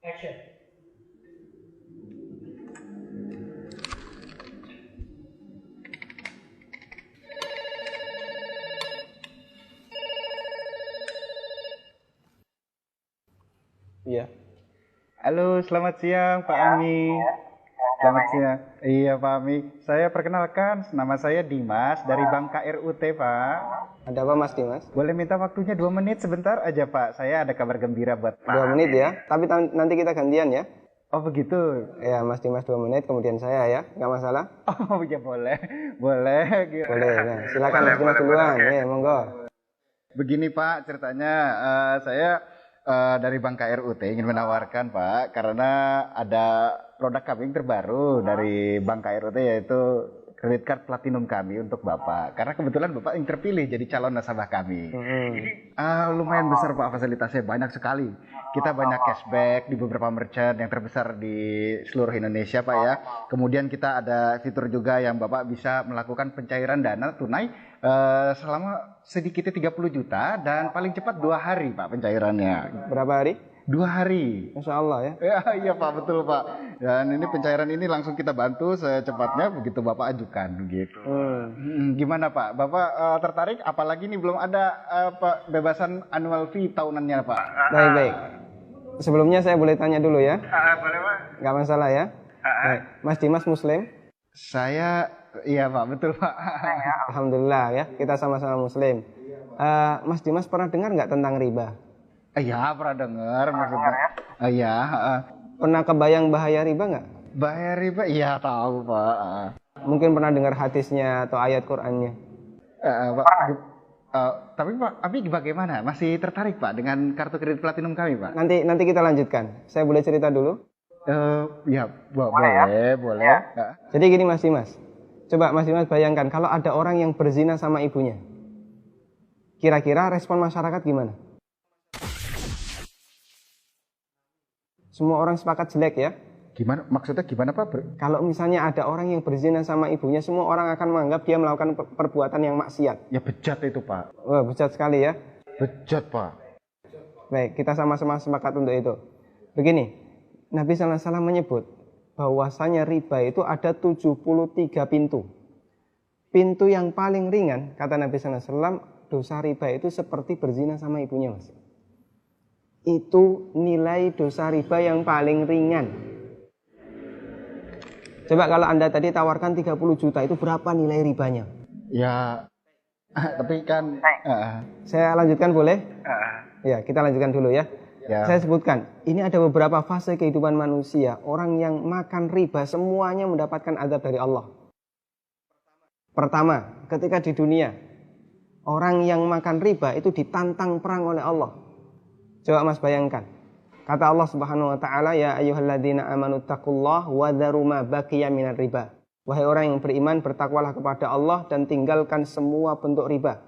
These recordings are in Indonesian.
Action. Iya. Halo, selamat siang Pak Ami. Selamat siang. Iya Pak Ami. Saya perkenalkan, nama saya Dimas dari Bank KRUT Pak. Ada apa Mas Dimas? Boleh minta waktunya 2 menit sebentar aja Pak. Saya ada kabar gembira buat Pak. 2 menit ya. Tapi nanti kita gantian ya. Oh begitu. Ya Mas Dimas 2 menit, kemudian saya ya. Nggak masalah? Oh ya boleh. Boleh. Boleh. Nah, silakan Mas Dimas duluan. Ya, monggo. Begini Pak, ceritanya saya dari Bank KRUT ingin menawarkan Pak, karena ada produk kami yang terbaru dari Bank KRUT, yaitu credit card platinum kami untuk Bapak. Karena kebetulan Bapak yang terpilih jadi calon nasabah kami. Lumayan besar Pak, fasilitasnya banyak sekali. Kita banyak cashback di beberapa merchant yang terbesar di seluruh Indonesia Pak ya. Kemudian kita ada fitur juga yang Bapak bisa melakukan pencairan dana tunai selama sedikitnya 30 juta dan paling cepat 2 hari Pak pencairannya. Berapa hari? 2 hari. Masya Allah ya. Ya, iya Pak, betul Pak. Dan ini pencairan ini langsung kita bantu secepatnya begitu Bapak ajukan gitu. Gimana Pak? Bapak tertarik? Apalagi ini belum ada bebasan annual fee tahunannya Pak. Baik. Sebelumnya saya boleh tanya dulu ya? Boleh Pak. Nggak masalah ya? Baik. Mas Dimas Muslim? Saya, iya Pak, betul Pak. Alhamdulillah ya, kita sama-sama Muslim. Mas Dimas pernah dengar nggak tentang riba? Iya, pernah dengar maksudnya. Iya. Pernah kebayang bahaya riba nggak? Bahaya riba? Iya tahu Pak. Mungkin pernah dengar hadisnya atau ayat Qur'annya? Pak. Tapi Pak, bagaimana? Masih tertarik Pak dengan kartu kredit platinum kami Pak? Nanti kita lanjutkan. Saya boleh cerita dulu? Ya, boleh. Ya. Jadi gini Mas Dimas. Coba Mas Dimas bayangkan kalau ada orang yang berzina sama ibunya. Kira-kira respon masyarakat gimana? Semua orang sepakat jelek ya. Gimana? Maksudnya gimana Pak? Kalau misalnya ada orang yang berzina sama ibunya, semua orang akan menganggap dia melakukan perbuatan yang maksiat. Ya bejat itu Pak. Wah, bejat sekali ya. Bejat Pak. Baik, kita sama-sama sepakat untuk itu. Begini, Nabi SAW menyebut bahwasanya riba itu ada 73 pintu. Pintu yang paling ringan, kata Nabi SAW, dosa riba itu seperti berzina sama ibunya Mas. Itu nilai dosa riba yang paling ringan. Coba kalau Anda tadi tawarkan 30 juta, itu berapa nilai ribanya? Ya, tapi kan... Saya lanjutkan boleh? Ya, kita lanjutkan dulu ya. Saya sebutkan, ini ada beberapa fase kehidupan manusia. Orang yang makan riba semuanya mendapatkan azab dari Allah. Pertama, ketika di dunia, orang yang makan riba itu ditantang perang oleh Allah. Coba Mas bayangkan. Kata Allah Subhanahu wa taala, ya ayyuhalladzina amanu taqullaha wa dharu ma baqiya minar riba. Wahai orang yang beriman, bertakwalah kepada Allah dan tinggalkan semua bentuk riba.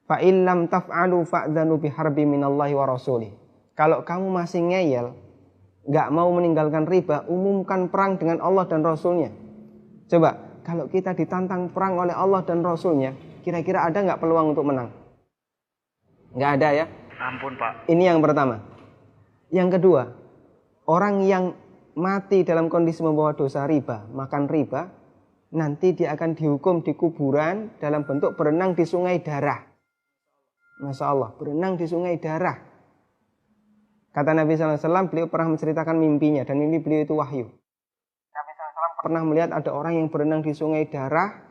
Fa in lam taf'alu fa'dzanu biharbi minallahi wa rasulih. Kalau kamu masih ngeyel, nggak mau meninggalkan riba, umumkan perang dengan Allah dan Rasulnya. Coba, kalau kita ditantang perang oleh Allah dan Rasulnya, kira-kira ada nggak peluang untuk menang? Nggak ada ya? Ampun Pak. Ini yang pertama. Yang kedua, orang yang mati dalam kondisi membawa dosa riba, makan riba, nanti dia akan dihukum di kuburan dalam bentuk berenang di sungai darah. Masya Allah, berenang di sungai darah. Kata Nabi SAW, beliau pernah menceritakan mimpinya, dan mimpi beliau itu wahyu. Nabi SAW pernah melihat ada orang yang berenang di sungai darah,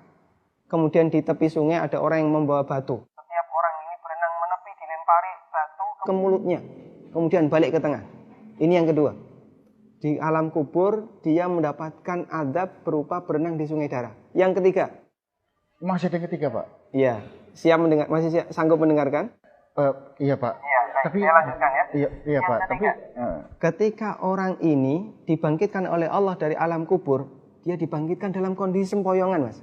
kemudian di tepi sungai ada orang yang membawa batu. Setiap orang ini berenang menepi, dilempari batu ke mulutnya, kemudian balik ke tengah. Ini yang kedua. Di alam kubur, dia mendapatkan azab berupa berenang di sungai darah. Yang ketiga. Masih ada yang ketiga Pak? Iya. Siap mendengar? Masih sanggup mendengarkan? Iya Pak. Tapi saya lanjutkan ya. Iya Pak. Tapi ketika orang ini dibangkitkan oleh Allah dari alam kubur, dia dibangkitkan dalam kondisi sempoyongan, Mas.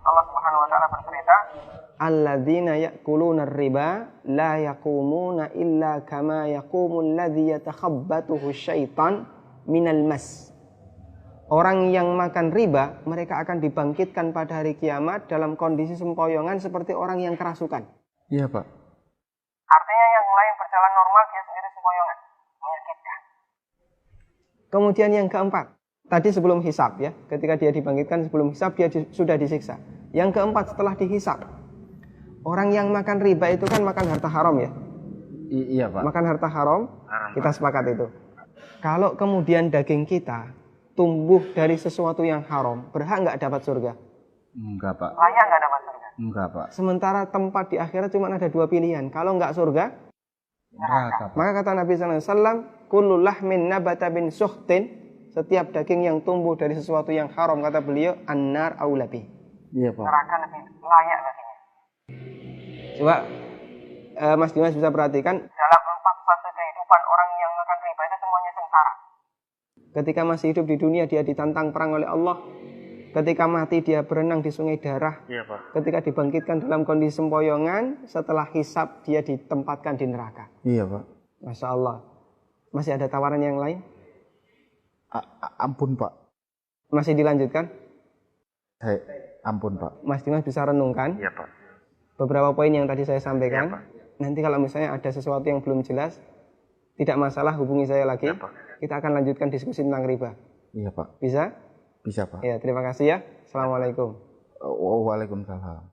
Allah Subhanahu wa taala bercerita, alladzina ya'kuluna riba la yaqumuna illa kama yaqumul ladzi yatakhabbathu syaitan minal mas. Orang yang makan riba, mereka akan dibangkitkan pada hari kiamat dalam kondisi sempoyongan seperti orang yang kerasukan. Iya, Pak. Artinya yang lain berjalan normal, dia sendiri sempoyongan. Menyakitkan. Kemudian yang keempat, tadi sebelum hisab ya, ketika dia dibangkitkan sebelum hisab, dia sudah disiksa. Yang keempat setelah dihisab, orang yang makan riba itu kan makan harta haram ya. Iya, Pak. Makan harta haram, kita sepakat itu. Kalau kemudian daging kita tumbuh dari sesuatu yang haram, berhak nggak dapat surga? Enggak, Pak. Layak nggak dapat surga? Enggak, Pak. Sementara tempat di akhirat cuma ada dua pilihan. Kalau nggak surga, Neraka, Pak. maka kata Nabi SAW, kullu lahmin nabata bin suhtin, setiap daging yang tumbuh dari sesuatu yang haram, kata beliau, annar aulabi. Iya, Pak. Neraka lebih layak baginya. Coba Mas Dimas bisa perhatikan, dalam 4 fase kehidupan orang yang makan riba itu semuanya sengsara. Ketika masih hidup di dunia, dia ditantang perang oleh Allah. Ketika mati, dia berenang di sungai darah. Iya, Pak. Ketika dibangkitkan dalam kondisi sempoyongan, setelah hisab, dia ditempatkan di neraka. Iya, Pak. Masya Allah. Masih ada tawaran yang lain? Ampun, Pak. Masih dilanjutkan? Ampun, Pak. Mas Dimas bisa renungkan Iya, Pak. beberapa poin yang tadi saya sampaikan. Iya, Pak. Nanti kalau misalnya ada sesuatu yang belum jelas, tidak masalah, hubungi saya lagi. Iya, Pak. Kita akan lanjutkan diskusi tentang riba. Iya, Pak. Bisa? Bisa, Pak. Ya, terima kasih ya. Assalamualaikum. Waalaikumsalam.